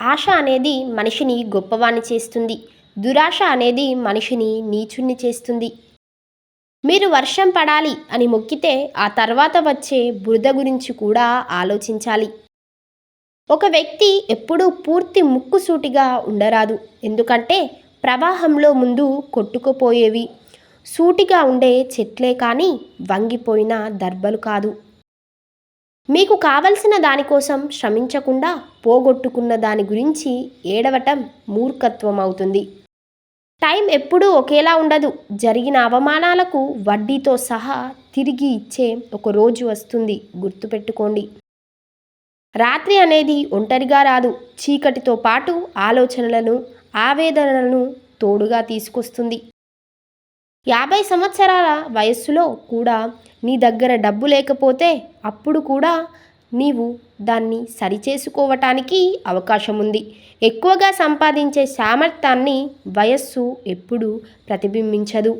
ఆశ అనేది మనిషిని గొప్పవాణ్ణి చేస్తుంది. దురాశ అనేది మనిషిని నీచుణ్ణి చేస్తుంది. మీరు వర్షం పడాలి అని మొక్కితే ఆ తర్వాత వచ్చే బురద గురించి కూడా ఆలోచించాలి. ఒక వ్యక్తి ఎప్పుడూ పూర్తి ముక్కుసూటిగా ఉండరాదు. ఎందుకంటే ప్రవాహంలో ముందు కొట్టుకుపోయేవి సూటిగా ఉండే చెట్లే కానీ వంగిపోయిన దర్బలు కాదు. మీకు కావలసిన దానికోసం శ్రమించకుండా పోగొట్టుకున్న దాని గురించి ఏడవటం మూర్ఖత్వం అవుతుంది. టైం ఎప్పుడూ ఒకేలా ఉండదు. జరిగిన అవమానాలకు వడ్డీతో సహా తిరిగి ఇచ్చే ఒక రోజు వస్తుంది, గుర్తుపెట్టుకోండి. రాత్రి అనేది ఒంటరిగా రాదు. చీకటితో పాటు ఆలోచనలను, ఆవేదనలను తోడుగా తీసుకొస్తుంది. 50 సంవత్సరాల వయస్సులో కూడా నీ దగ్గర డబ్బు లేకపోతే అప్పుడు కూడా నీవు దాన్ని సరిచేసుకోవటానికి అవకాశం ఉంది. ఎక్కువగా సంపాదించే సామర్థ్యాన్ని వయస్సు ఎప్పుడూ ప్రతిబింబించదు.